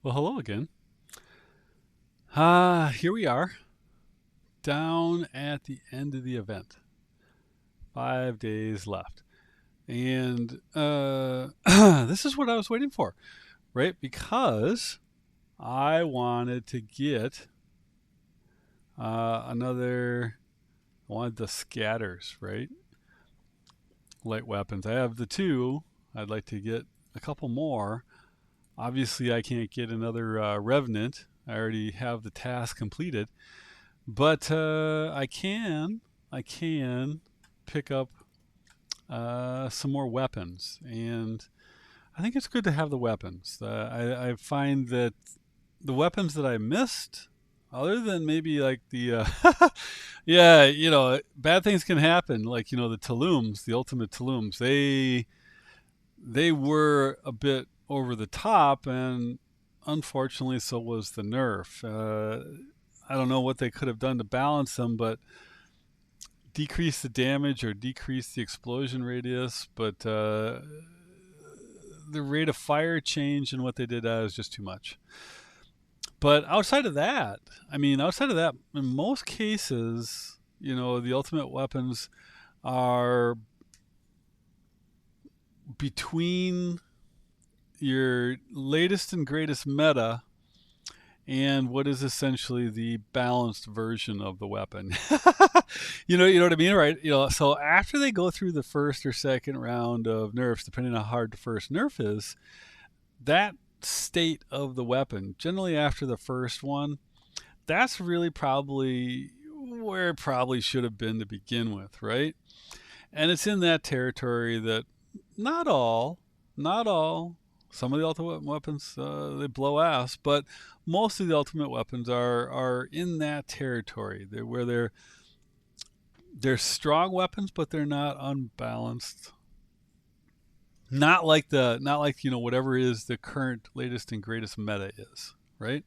Well, hello again. Here we are, down at the end of the event. 5 days left. And this is what I was waiting for, right? Because I wanted to get I wanted the scatters, right? Light weapons. I have the two. I'd like to get a couple more. Obviously, I can't get another Revenant. I already have the task completed. But I can pick up some more weapons, and I think it's good to have the weapons. I find that the weapons that I missed, other than maybe like the, yeah, bad things can happen. Like the Talooms, the ultimate Talooms, they were a bit over the top, and unfortunately, so was the nerf. I don't know what they could have done to balance them, but decrease the damage or decrease the explosion radius, but the rate of fire change and what they did is just too much. But outside of that, in most cases, the ultimate weapons are between your latest and greatest meta and what is essentially the balanced version of the weapon. You know what I mean, right? So after they go through the first or second round of nerfs, depending on how hard the first nerf is, that state of the weapon, generally after the first one, that's really probably where it probably should have been to begin with, right? And it's in that territory that not all, not all, some of the ultimate weapons they blow ass, but most of the ultimate weapons are in that territory. They're strong weapons, but they're not unbalanced. Not like whatever is the current latest and greatest meta is, right?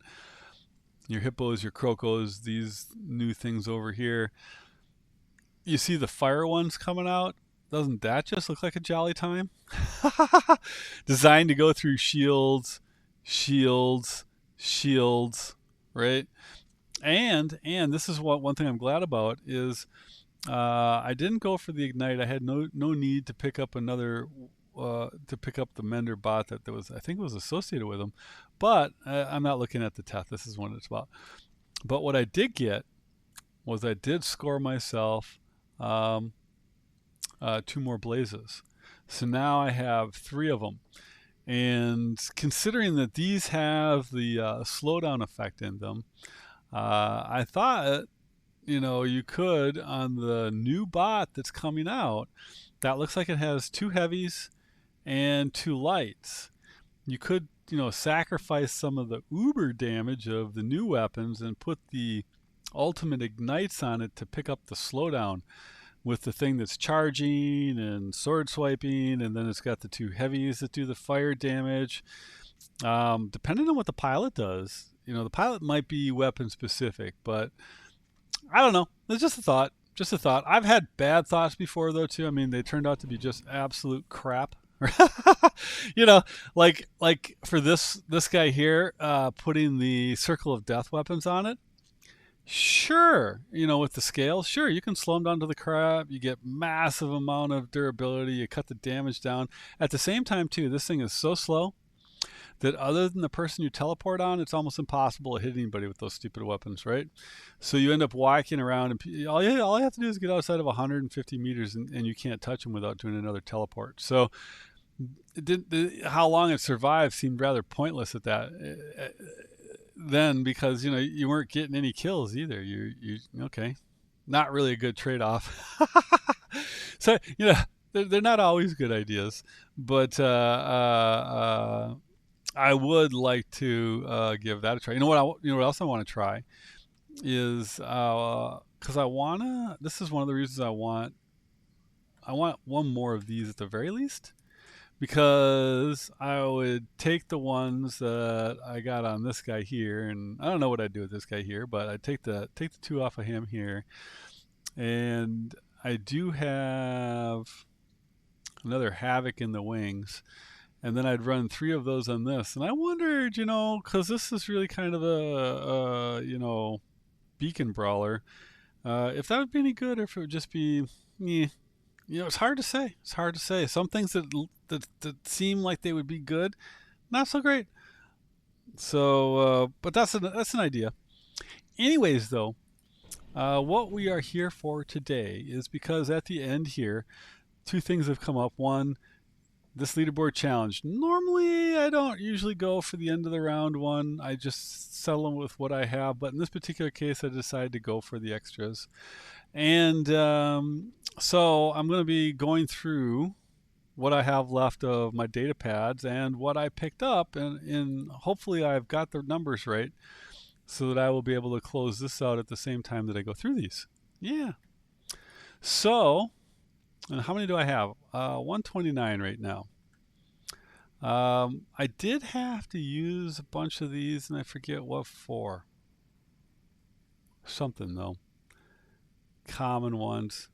Your hippos, your crocos, these new things over here. You see the fire ones coming out. Doesn't that just look like a jolly time? Designed to go through shields, shields, right? And this is what one thing I'm glad about is I didn't go for the ignite. I had no need to pick up another to pick up the mender bot that was I think was associated with them, but I'm not looking at the teth. This is what it's about. But what I did get was I did score myself um, two more blazes. So now I have three of them. And considering that these have the slowdown effect in them, I thought, you could on the new bot that's coming out, that looks like it has two heavies and two lights. You could, sacrifice some of the uber damage of the new weapons and put the ultimate ignites on it to pick up the slowdown with the thing that's charging and sword swiping, and then it's got the two heavies that do the fire damage. Depending on what the pilot does, the pilot might be weapon specific, but I don't know. It's just a thought. Just a thought. I've had bad thoughts before though too. I mean, they turned out to be just absolute crap. you know, like for this guy here, putting the circle of death weapons on it. Sure, with the scale, sure, you can slow them down to the crap. You get massive amount of durability. You cut the damage down. At the same time, too, this thing is so slow that other than the person you teleport on, it's almost impossible to hit anybody with those stupid weapons, right? So you end up walking around, and all you have to do is get outside of 150 meters, and you can't touch them without doing another teleport. So how long it survived seemed rather pointless at that. Then because you weren't getting any kills either. You okay, not really a good trade-off. So they're not always good ideas, but I would like to give that a try. What else I want to try is because I wanna. This is one of the reasons I want. I want one more of these at the very least because I would take the ones that I got on this guy here, and I don't know what I'd do with this guy here, but I'd take the two off of him here, and I do have another Havoc in the wings, and then I'd run 3 of those on this. And I wondered, because this is really kind of a beacon brawler, if that would be any good or if it would just be, eh. It's hard to say. It's hard to say. Some things that seem like they would be good, not so great. So, but that's an idea. Anyways, though, what we are here for today is because at the end here, 2 things have come up. One, this leaderboard challenge. Normally, I don't usually go for the end of the round one. I just settle with what I have. But in this particular case, I decided to go for the extras. And so I'm going to be going through what I have left of my data pads and what I picked up. And hopefully I've got the numbers right so that I will be able to close this out at the same time that I go through these. Yeah. So, and how many do I have? 129 right now. I did have to use a bunch of these, and I forget what for. Something, though. Common ones.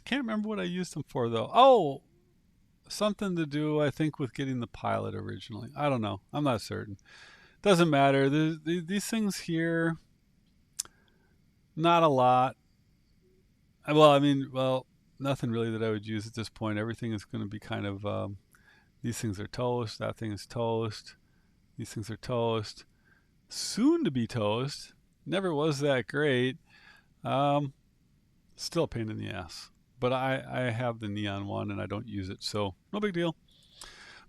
Can't remember what I used them for, though. Oh, something to do, I think, with getting the pilot originally. I don't know. I'm not certain. Doesn't matter. These things here, not a lot. Well, nothing really that I would use at this point. Everything is going to be kind of, these things are toast, that thing is toast, these things are toast, soon to be toast. Never was that great. Still a pain in the ass. But I have the neon one and I don't use it, so no big deal.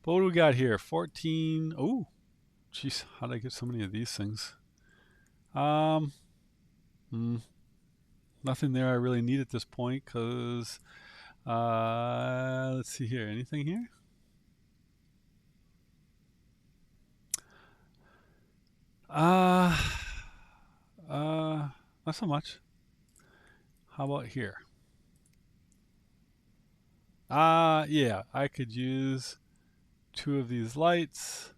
But what do we got here? 14. Oh, jeez, how did I get so many of these things? Nothing there I really need at this point because, let's see here. Anything here? Not so much. How about here? Yeah, I could use 2 of these lights.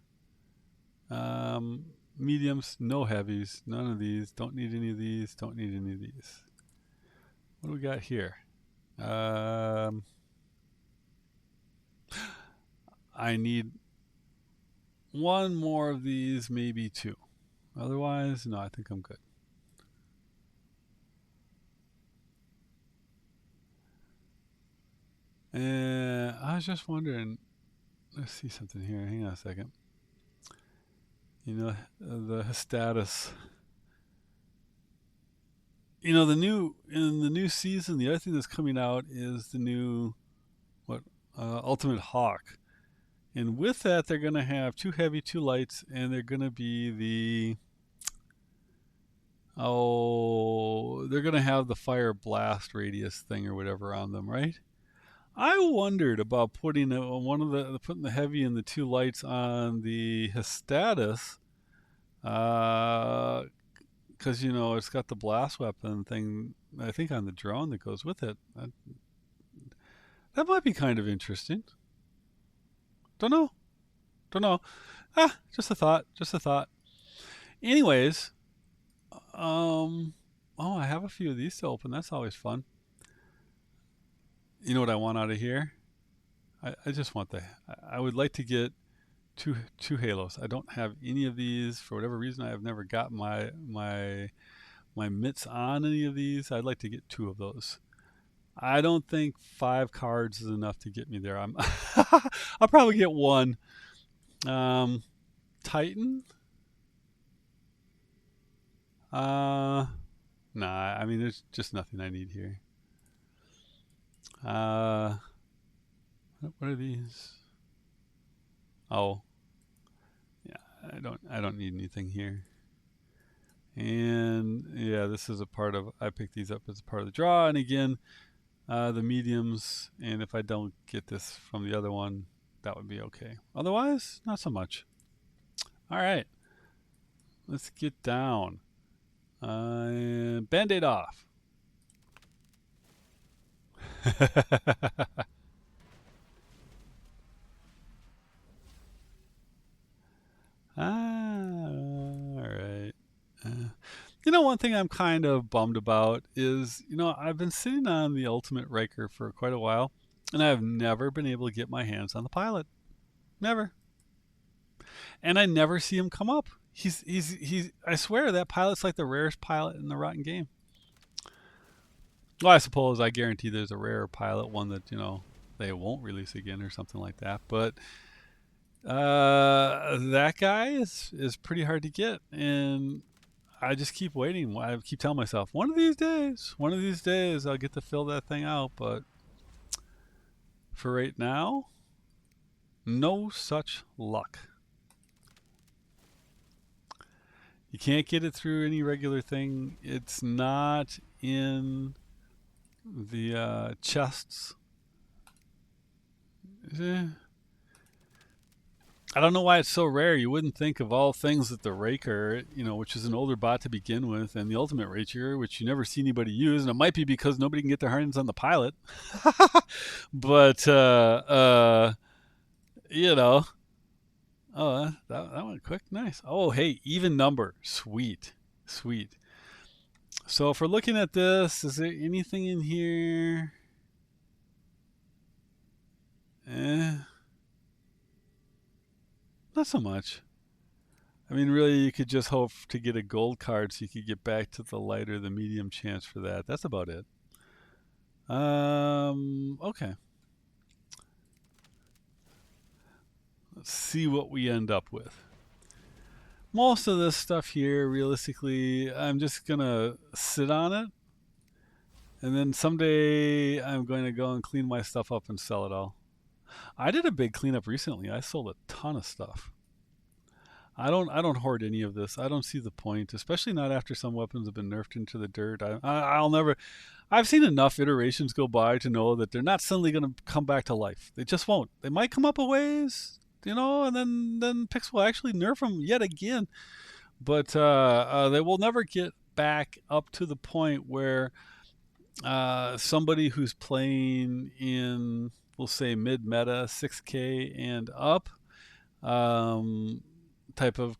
Mediums, no heavies, none of these. Don't need any of these. Don't need any of these. What do we got here? I need 1 more of these, maybe 2. Otherwise, no, I think I'm good. I was just wondering, let's see something here. Hang on a second. The status. In the new season, the other thing that's coming out is the new Ultimate Hawk. And with that, they're going to have 2 heavy, 2 lights, and they're going to be they're going to have the fire blast radius thing or whatever on them, right? I wondered about putting putting the heavy and the 2 lights on the Hestatus, because it's got the blast weapon thing. I think on the drone that goes with it. That might be kind of interesting. Don't know. Just a thought. Anyways, I have a few of these to open. That's always fun. You know what I want out of here? I just want I would like to get two halos. I don't have any of these for whatever reason. I have never got my mitts on any of these. I'd like to get 2 of those. I don't think 5 cards is enough to get me there. I'll probably get 1. Titan. Nah. There's just nothing I need here. What are these? Oh, yeah. I don't need anything here. And yeah, this is I picked these up as a part of the draw. And again, the mediums. And if I don't get this from the other one, that would be okay. Otherwise, not so much. All right. Let's get down. Band-Aid off. All right. One thing I'm kind of bummed about is, I've been sitting on the Ultimate Riker for quite a while, and I've never been able to get my hands on the pilot. Never. And I never see him come up. He's. I swear that pilot's like the rarest pilot in the rotten game. Well, I suppose I guarantee there's a rare pilot, one that they won't release again or something like that. But that guy is pretty hard to get, and I just keep waiting. I keep telling myself, one of these days, I'll get to fill that thing out. But for right now, no such luck. You can't get it through any regular thing. It's not in the chests. I don't know why it's so rare. You wouldn't think of all things that the Raker, which is an older bot to begin with, and the Ultimate Raker, which you never see anybody use, and it might be because nobody can get their hands on the pilot. But oh, that went quick, nice. Oh, hey, even number, sweet. So if we're looking at this, is there anything in here? Not so much. I mean, really, you could just hope to get a gold card so you could get back to the light or the medium chance for that. That's about it. Okay. Let's see what we end up with. Most of this stuff here, realistically, I'm just going to sit on it. And then someday I'm going to go and clean my stuff up and sell it all. I did a big cleanup recently. I sold a ton of stuff. I don't hoard any of this. I don't see the point, especially not after some weapons have been nerfed into the dirt. I'll never. I've seen enough iterations go by to know that they're not suddenly going to come back to life. They just won't. They might come up a ways, and then Pix will actually nerf them yet again. But they will never get back up to the point where somebody who's playing in, we'll say, mid-meta, 6K and up, type of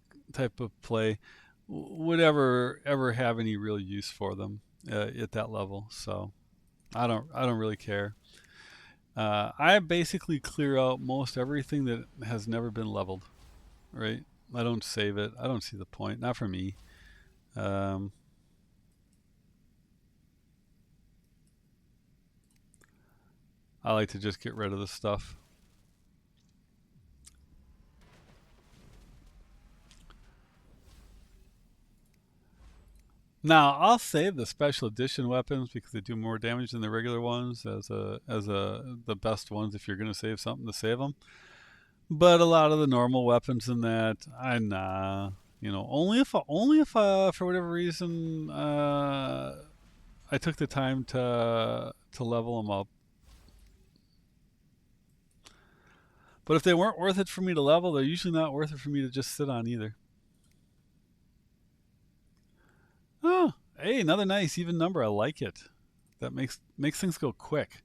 play would ever have any real use for them at that level. So I don't really care. I basically clear out most everything that has never been leveled, right? I don't save it. I don't see the point. Not for me. I like to just get rid of the stuff. Now I'll save the special edition weapons because they do more damage than the regular ones as the best ones. If you're going to save something, to save them. But a lot of the normal weapons in that, only if for whatever reason I took the time to level them up. But if they weren't worth it for me to level, they're usually not worth it for me to just sit on either. Oh, hey, another nice even number. I like it. That makes things go quick.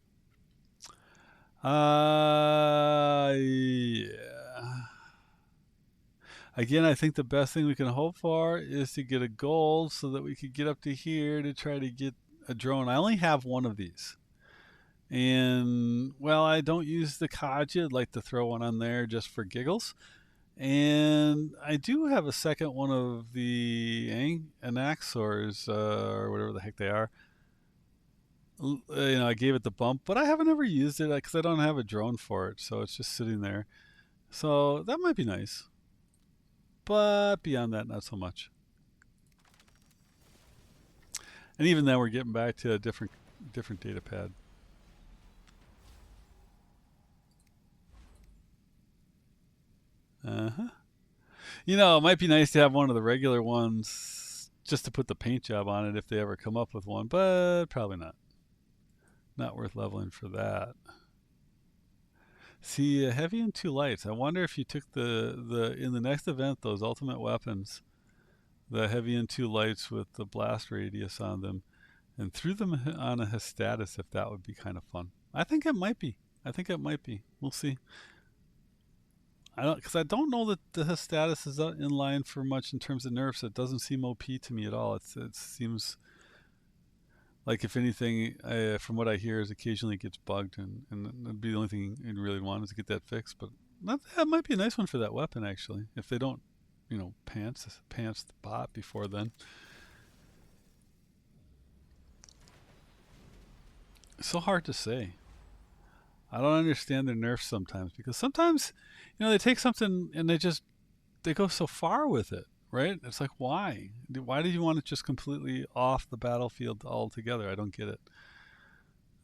Yeah. Again, I think the best thing we can hope for is to get a gold so that we could get up to here to try to get a drone. I only have one of these. And, well, I don't use the Kaja. I'd like to throw one on there just for giggles. And I do have a second one of the Anaxors, or whatever the heck they are. I gave it the bump, but I haven't ever used it because I don't have a drone for it, so it's just sitting there. So that might be nice. But beyond that, not so much. And even then, we're getting back to a different data pad. It might be nice to have one of the regular ones just to put the paint job on it if they ever come up with one, but probably not. Not worth leveling for that. See, heavy and two lights. I wonder if you took the in the next event, those ultimate weapons, the heavy and two lights with the blast radius on them, and threw them on a Hestatus, if that would be kind of fun. I think it might be. We'll see. Because I don't know that the Hestatus is in line for much in terms of nerfs. It doesn't seem OP to me at all. It seems like, if anything, from what I hear, is occasionally it gets bugged, and that'd be the only thing you'd really want is to get that fixed. But that might be a nice one for that weapon, actually. If they don't, pants the bot before then. It's so hard to say. I don't understand their nerfs sometimes because sometimes, they take something and they go so far with it, right? It's like why? Why did you want it just completely off the battlefield altogether? I don't get it.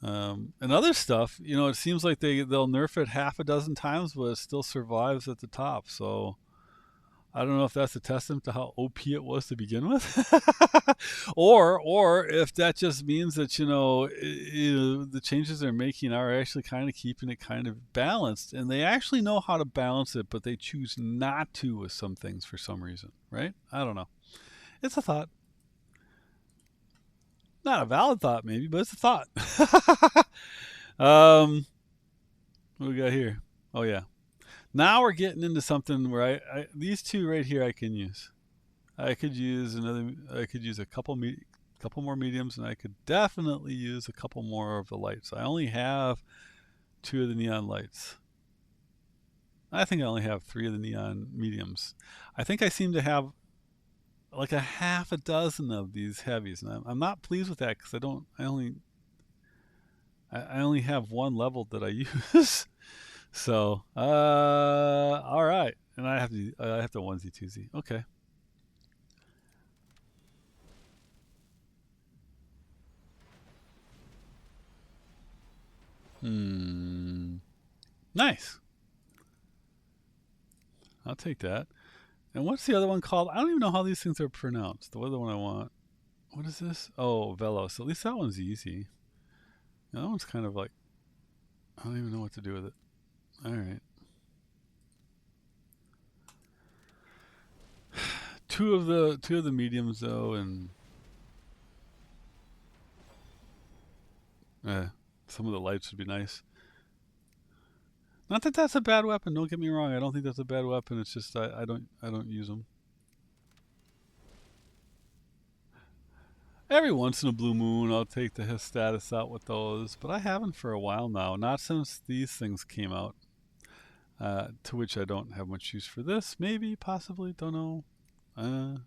And other stuff, it seems like they'll nerf it half a dozen times, but it still survives at the top. So I don't know if that's a testament to how OP it was to begin with, or if that just means that the changes they're making are actually kind of keeping it kind of balanced, and they actually know how to balance it, but they choose not to with some things for some reason, right? I don't know. It's a thought, not a valid thought maybe, but it's a thought. um, what we got here? Oh yeah. Now we're getting into something where these two right here I can use. I could use a couple more mediums, and I could definitely use a couple more of the lights. I only have 2 of the neon lights. I think I only have 3 of the neon mediums. I think I seem to have like a half a dozen of these heavies, and I'm not pleased with that because I only have one level that I use. So, all right, and I have to onesie twosie. Okay. Nice. I'll take that. And what's the other one called? I don't even know how these things are pronounced. The other one I want. What is this? Oh, Velos. At least that one's easy. That one's kind of like I don't even know what to do with it. All right. Two of the mediums though, and some of the lights would be nice. Not that that's a bad weapon. Don't get me wrong. I don't think that's a bad weapon. It's just I don't use them. Every once in a blue moon, I'll take the status out with those, but I haven't for a while now. Not since these things came out. To which I don't have much use for this. Maybe, possibly, don't know. I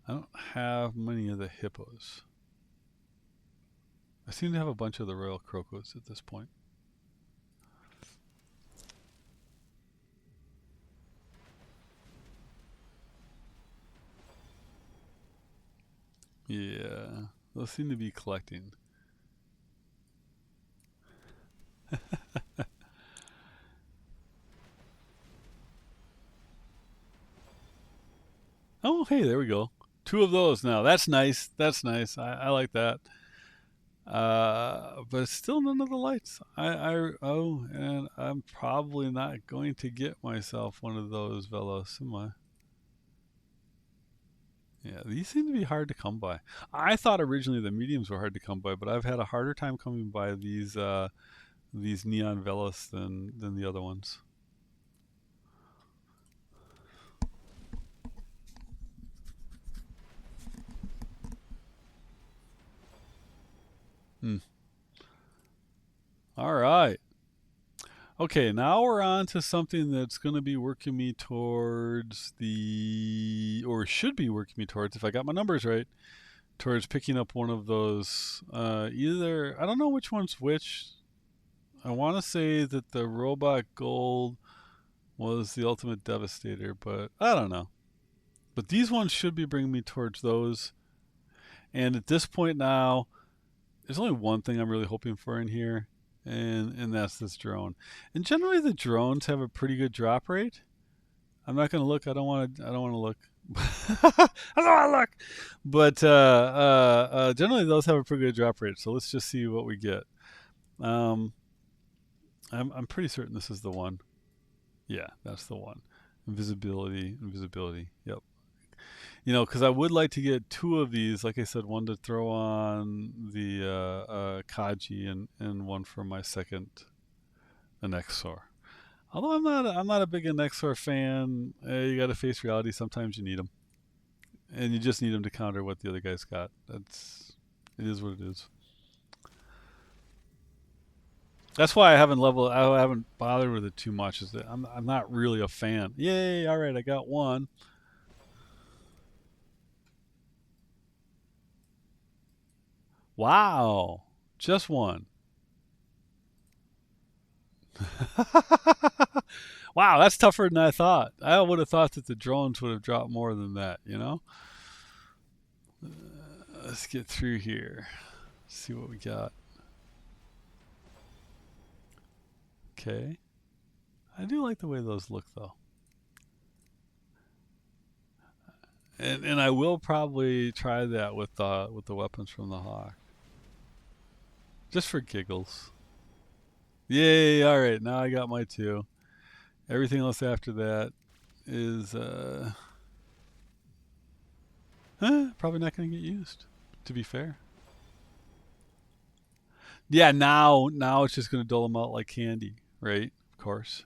don't have many of the hippos. I seem to have a bunch of the royal crocos at this point. Yeah, those seem to be collecting. Oh, hey, there we go. 2 of those now. That's nice. That's nice. I like that. But still none of the lights. And I'm probably not going to get myself one of those Velos, am I? Yeah, these seem to be hard to come by. I thought originally the mediums were hard to come by, but I've had a harder time coming by these neon Velos than the other ones. Hmm. All right. Okay, now we're on to something that's going to be working me towards or should be working me towards, if I got my numbers right, towards picking up one of those. Either, I don't know which one's which. I want to say that the robot gold was the ultimate devastator, but I don't know. But these ones should be bringing me towards those. And at this point now, there's only one thing I'm really hoping for in here, and that's this drone. And generally, the drones have a pretty good drop rate. I'm not gonna look. I don't want to. I don't want to look. I don't want to look. But generally, those have a pretty good drop rate. So let's just see what we get. Um, I'm pretty certain this is the one. Yeah, that's the one. Invisibility, invisibility. Yep. Because I would like to get 2 of these. Like I said, one to throw on the Kaji, and one for my second Anexor. Although I'm not a big Anexor fan. You got to face reality. Sometimes you need them, and you just need them to counter what the other guy's got. It is what it is. That's why I haven't bothered with it too much. Is that I'm not really a fan. Yay! All right, I got one. Wow, just one. Wow, that's tougher than I thought. I would have thought that the drones would have dropped more than that. Let's get through here. See what we got. Okay. I do like the way those look though. And I will probably try that with the weapons from the Hawk. Just for giggles. Yay, alright, now I got my two. Everything else after that is probably not gonna get used, to be fair. Yeah, now it's just gonna dole them out like candy, right? Of course.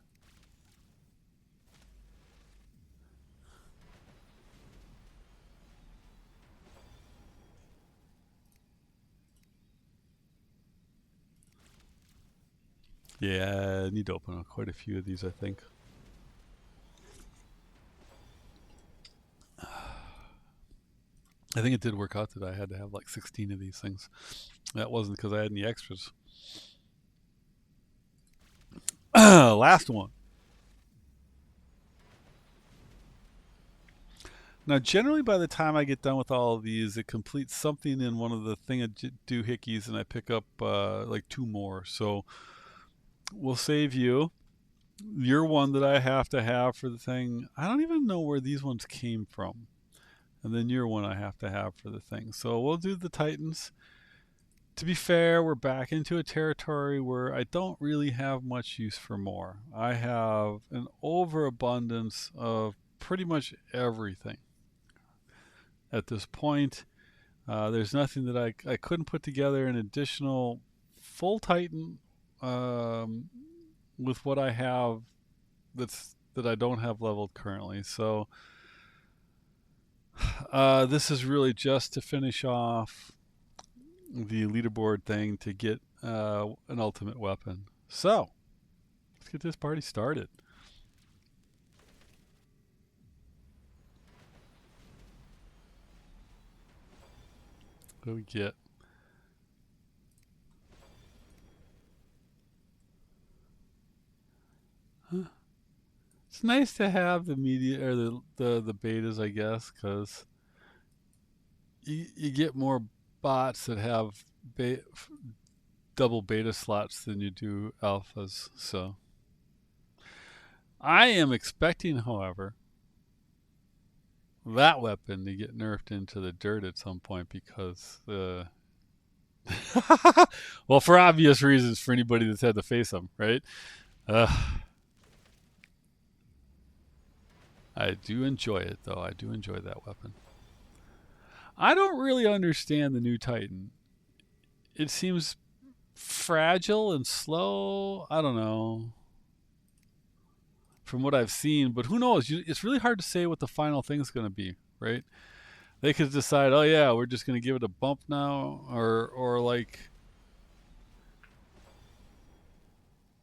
Yeah, I need to open up quite a few of these, I think. I think it did work out that I had to have like 16 of these things. That wasn't because I had any extras. Last one. Now, generally, by the time I get done with all of these, it completes something in one of the doohickeys, and I pick up like two more. So we'll save you. You're one that I have to have for the thing. I don't even know where these ones came from. And then you're one I have to have for the thing. So we'll do the Titans. To be fair, we're back into a territory where I don't really have much use for more. I have an overabundance of pretty much everything at this point. There's nothing that I couldn't put together an additional full Titan um, with what I have that I don't have leveled currently. So this is really just to finish off the leaderboard thing to get an ultimate weapon. So let's get this party started. What do we get? Huh. It's nice to have the media or the betas, I guess, because you get more bots that have double beta slots than you do alphas. So I am expecting, however, that weapon to get nerfed into the dirt at some point because well, for obvious reasons for anybody that's had to face them, right? Uh, I do enjoy it though. I do enjoy that weapon. I don't really understand the new Titan. It seems fragile and slow. I don't know from what I've seen, but who knows? It's really hard to say what the final thing's going to be, right? They could decide, oh yeah, we're just going to give it a bump now, or like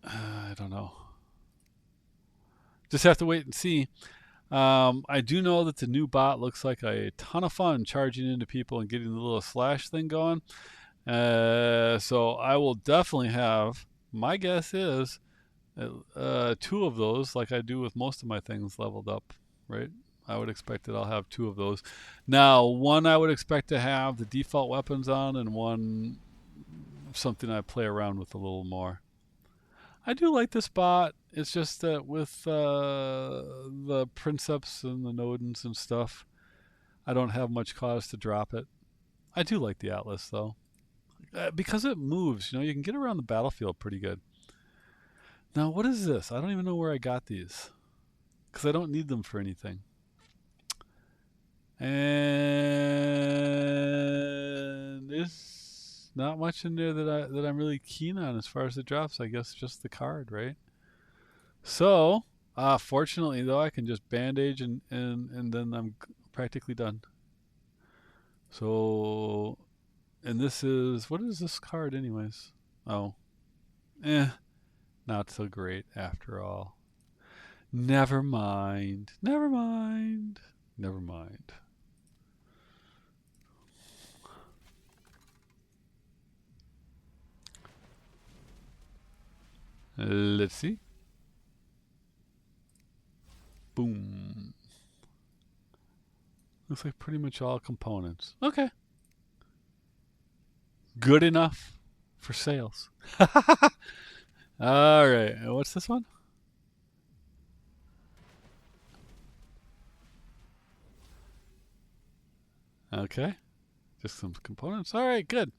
I don't know. Just have to wait and see. I do know that the new bot looks like a ton of fun charging into people and getting the little slash thing going. So I will definitely have. My guess is two of those, like I do with most of my things, leveled up. Right? I would expect that I'll have two of those. Now, one I would expect to have the default weapons on, and one something I play around with a little more. I do like this bot. It's just that with the Princeps and the Nodens and stuff, I don't have much cause to drop it. I do like the Atlas though, because it moves. You can get around the battlefield pretty good. Now, what is this? I don't even know where I got these because I don't need them for anything. And there's not much in there that I'm really keen on as far as the drops. I guess just the card, right? So, fortunately though, I can just bandage and then I'm practically done. So, and this is what is this card anyways? Oh, Not so great after all. Never mind. Never mind. Never mind. Let's see. Boom. Looks like pretty much all components. Okay. Good enough for sales. All right. What's this one? Okay. Just some components. All right, good.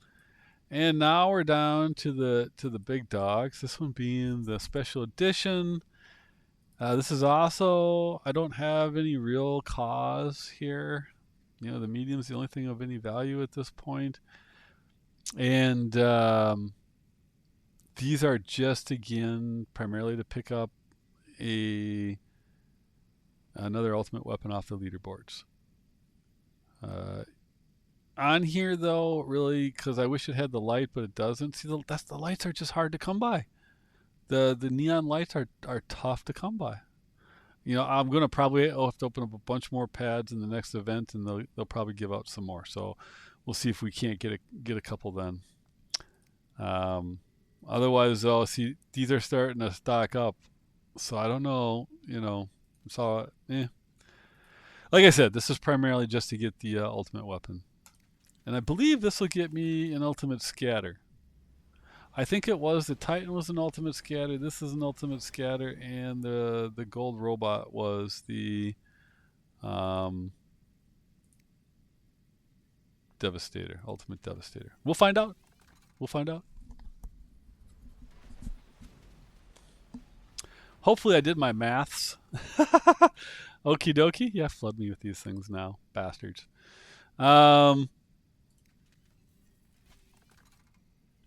And now we're down to the big dogs. This one being the special edition. This is also, I don't have any real cause here. The medium's the only thing of any value at this point. And these are just, again, primarily to pick up another ultimate weapon off the leaderboards. On here, though, really, because I wish it had the light, but it doesn't. See, the lights are just hard to come by. The neon lights are tough to come by. I'm gonna probably have to open up a bunch more pads in the next event, and they'll probably give out some more. So we'll see if we can't get a couple then. Otherwise, though, see, these are starting to stock up, so I don't know. So like I said, this is primarily just to get the ultimate weapon, and I believe this will get me an ultimate scatter. I think it was the Titan was an ultimate scatter. This is an ultimate scatter, and the gold robot was the Devastator, ultimate Devastator. We'll find out. We'll find out. Hopefully, I did my maths. Okie dokie. Yeah, flood me with these things now, bastards. And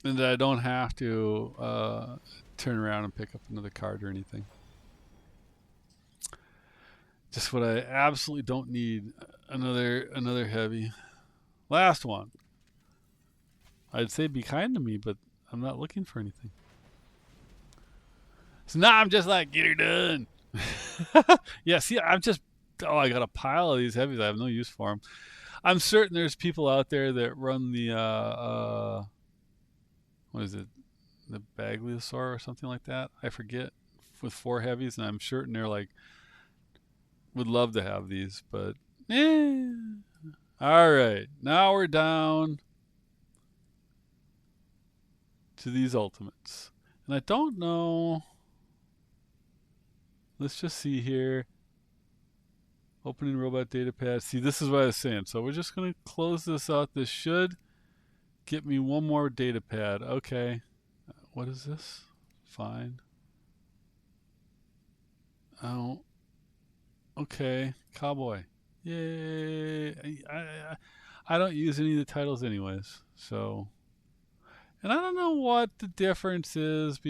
I don't have to turn around and pick up another card or anything. Just what I absolutely don't need. Another heavy. Last one. I'd say be kind to me, but I'm not looking for anything. So now I'm just like, get her done. Yeah, see, I got a pile of these heavies. I have no use for them. I'm certain there's people out there that run the what is it, the Bagliosaur or something like that. I forget, with 4 heavies, and I'm certain they're like would love to have these, but all right, now we're down to these ultimates, and I don't know. Let's just see here. Opening robot data pad. See, this is what I was saying. So we're just going to close this out. This should get me one more data pad. Okay. What is this? Fine. Oh. Okay. Cowboy. Yay. I don't use any of the titles anyways. So. And I don't know what the difference is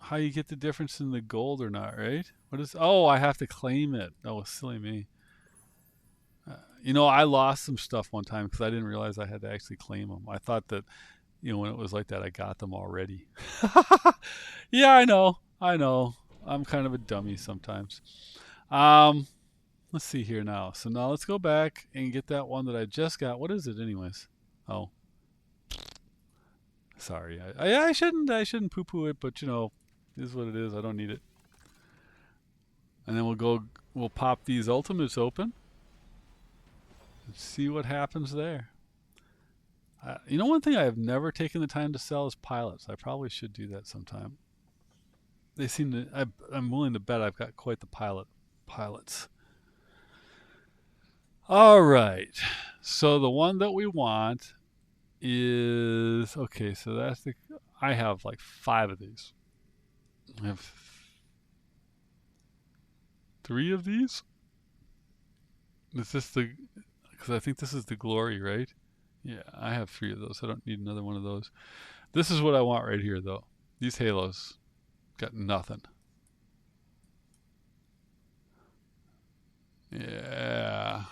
how you get the difference in the gold or not, right? What is? Oh, I have to claim it. Oh, silly me. I lost some stuff one time because I didn't realize I had to actually claim them. I thought that, when it was like that, I got them already. Yeah, I know. I'm kind of a dummy sometimes. Let's see here now. So now let's go back and get that one that I just got. What is it, anyways? Oh, sorry. I shouldn't poo-poo it, but it is what it is. I don't need it. And then we'll pop these ultimates open and see what happens there. One thing I have never taken the time to sell is pilots. I probably should do that sometime. They seem to. I'm willing to bet I've got quite the pilots. All right. So the one that we want is okay. So I have like 5 of these. I have 3 of these. Is this because I think this is the glory, right? Yeah, I have 3 of those. I don't need another one of those. This is what I want right here, though. These halos got nothing. Yeah.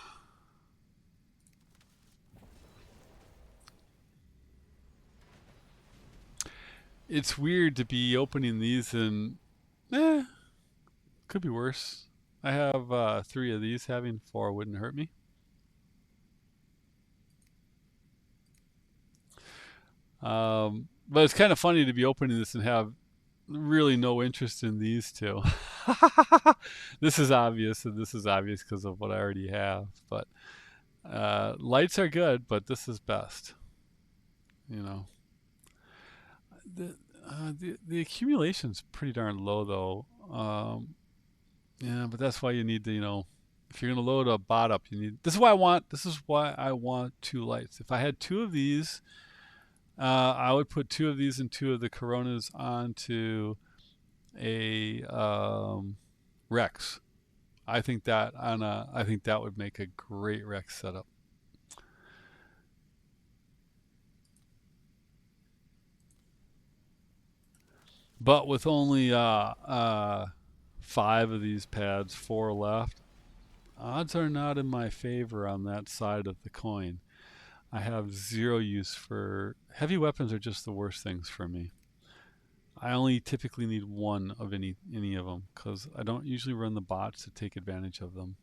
it's weird to be opening these and could be worse. I have 3 of these. Having 4 wouldn't hurt me. But it's kind of funny to be opening this and have really no interest in these two. This is obvious, and this is obvious because of what I already have. But lights are good, but this is best. You know, the the accumulation's pretty darn low though. Yeah, but that's why you need to, if you're gonna load a bot up, you need. This is why I want. This is why I want 2 lights. If I had 2 of these, I would put 2 of these and 2 of the Coronas onto a Rex. I think that would make a great Rex setup. But with only 5 of these pads, 4 left, odds are not in my favor on that side of the coin. I have 0 use for heavy weapons. Are just the worst things for me. I only typically need 1 of any of them because I don't usually run the bots to take advantage of them.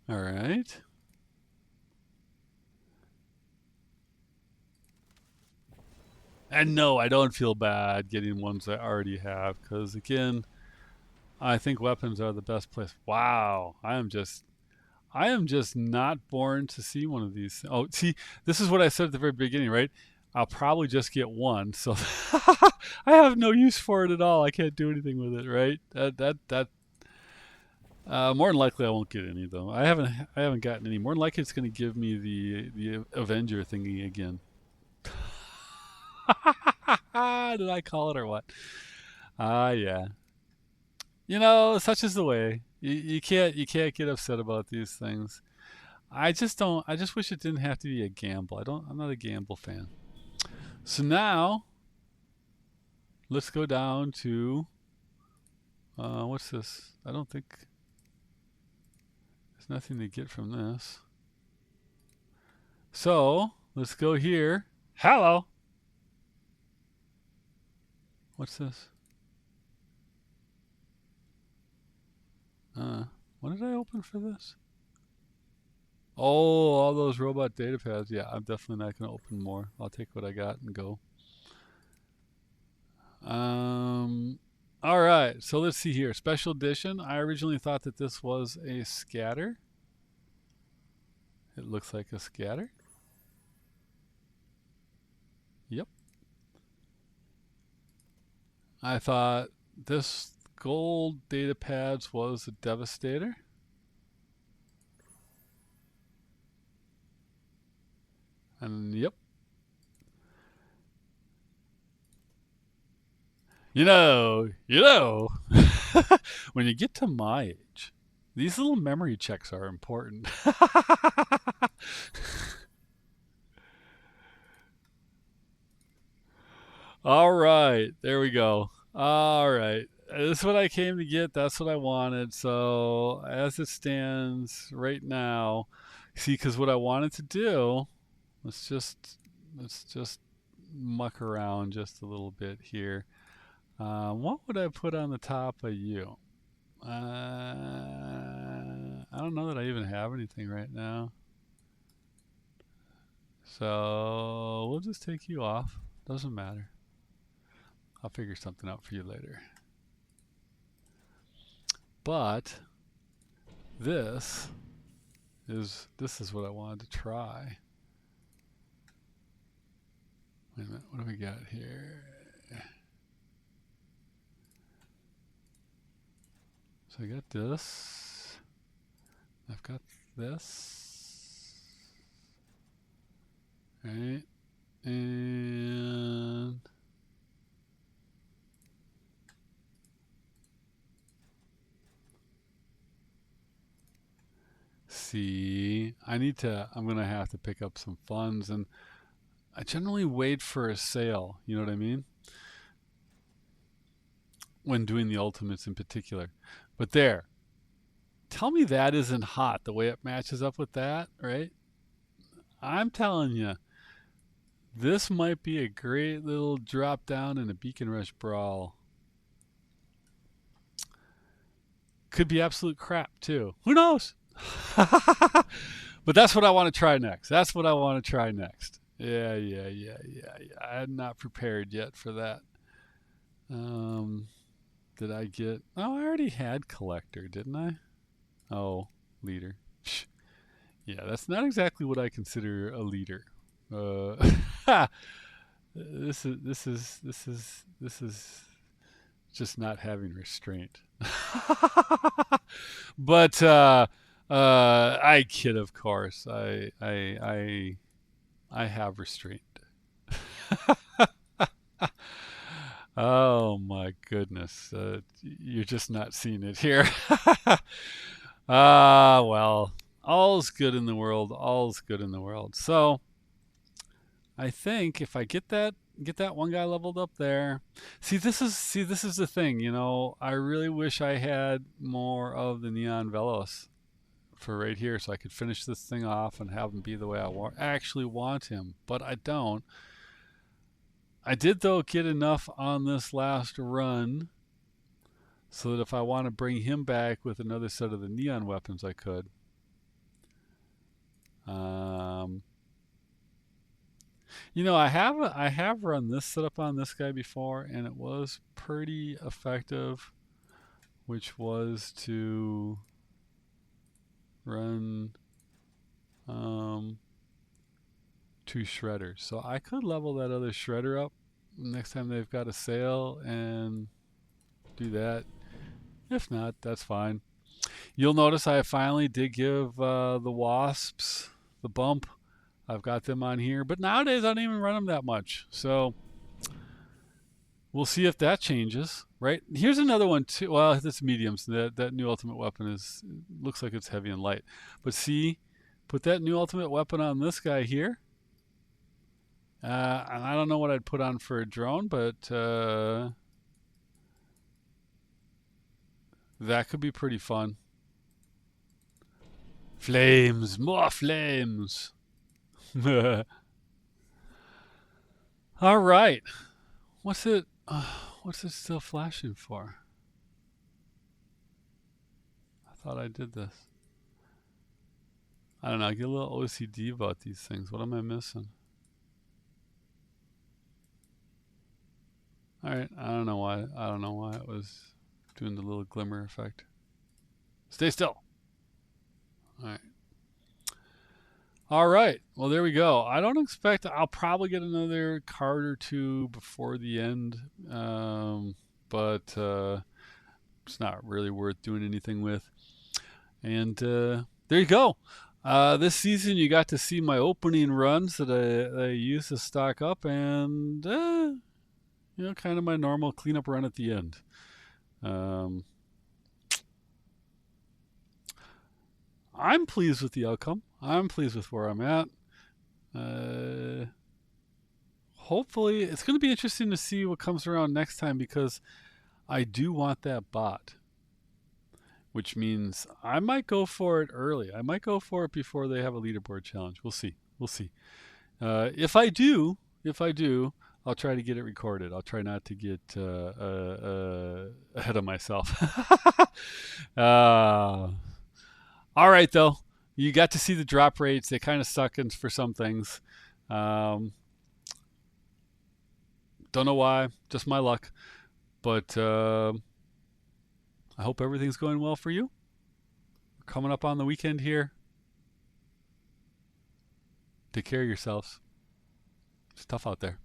All right. And no, I don't feel bad getting ones I already have because, again, I think weapons are the best place. Wow, I am just not born to see one of these. Oh, see, this is what I said at the very beginning, right? I'll probably just get one, so I have no use for it at all. I can't do anything with it, right? That more than likely I won't get any though. I haven't gotten any. More than likely it's going to give me the Avenger thingy again. Did I call it or what? Yeah. Such is the way. You can't get upset about these things. I just don't. I just wish it didn't have to be a gamble. I'm not a gamble fan. So now, let's go down to what's this? I don't think there's nothing to get from this. So let's go here. Hello. What's this? What did I open for this? Oh, all those robot data pads. Yeah, I'm definitely not going to open more. I'll take what I got and go. All right, so let's see here. Special edition. I originally thought that this was a scatter. It looks like a scatter. Yep. I thought this gold data pads was a devastator. And yep. When you get to my age, these little memory checks are important. All right, there we go. All right. This is what I came to get. That's what I wanted. So, as it stands right now, see, because what I wanted to do, let's just muck around just a little bit here. What would I put on the top of you? I don't know that I even have anything right now. So we'll just take you off. Doesn't matter. I'll figure something out for you later. But this is what I wanted to try. Wait a minute, what do we got here? So I got this. I've got this. Right? And see, I'm gonna have to pick up some funds, and I generally wait for a sale, you know what I mean? When doing the ultimates in particular. But there. Tell me that isn't hot the way it matches up with that, right? I'm telling you, this might be a great little drop down in a Beacon Rush brawl. Could be absolute crap too. Who knows? But that's what I want to try next. That's what I want to try next. Yeah. I'm not prepared yet for that. Did I get? Oh, I already had collector, didn't I? Oh, leader. Psh. Yeah, that's not exactly what I consider a leader. This is just not having restraint. But I kid, of course. I have restraint. Oh my goodness, you're just not seeing it here. Well, all's good in the world. All's good in the world. So I think if I get that one guy leveled up there. This is the thing, I really wish I had more of the Neon Velos for right here so I could finish this thing off and have him be the way I actually want him, but I don't. I did though get enough on this last run so that if I want to bring him back with another set of the neon weapons, I could. I have run this setup on this guy before, and it was pretty effective, which was to run 2 shredders. So I could level that other shredder up next time they've got a sale and do that. If not, that's fine. You'll notice I finally did give the wasps the bump. I've got them on here, but nowadays I don't even run them that much. So we'll see if that changes, right? Here's another one too. Well, that's mediums. That new ultimate weapon looks like it's heavy and light. But see, put that new ultimate weapon on this guy here. And I don't know what I'd put on for a drone, but that could be pretty fun. Flames, more flames. All right. What's it still flashing for? I thought I did this. I don't know. I get a little OCD about these things. What am I missing? All right. I don't know why it was doing the little glimmer effect. Stay still. All right. All right. Well, there we go. I don't expect I'll probably get another card or two before the end, but it's not really worth doing anything with. And there you go. This season, you got to see my opening runs that I used to stock up, and kind of my normal cleanup run at the end. I'm pleased with the outcome. I'm pleased with where I'm at. Hopefully, it's going to be interesting to see what comes around next time, because I do want that bot, which means I might go for it early. I might go for it before they have a leaderboard challenge. We'll see. If I do, I'll try to get it recorded. I'll try not to get ahead of myself. All right, though. You got to see the drop rates. They kind of suck for some things. Don't know why. Just my luck. But I hope everything's going well for you. We're coming up on the weekend here. Take care of yourselves. It's tough out there.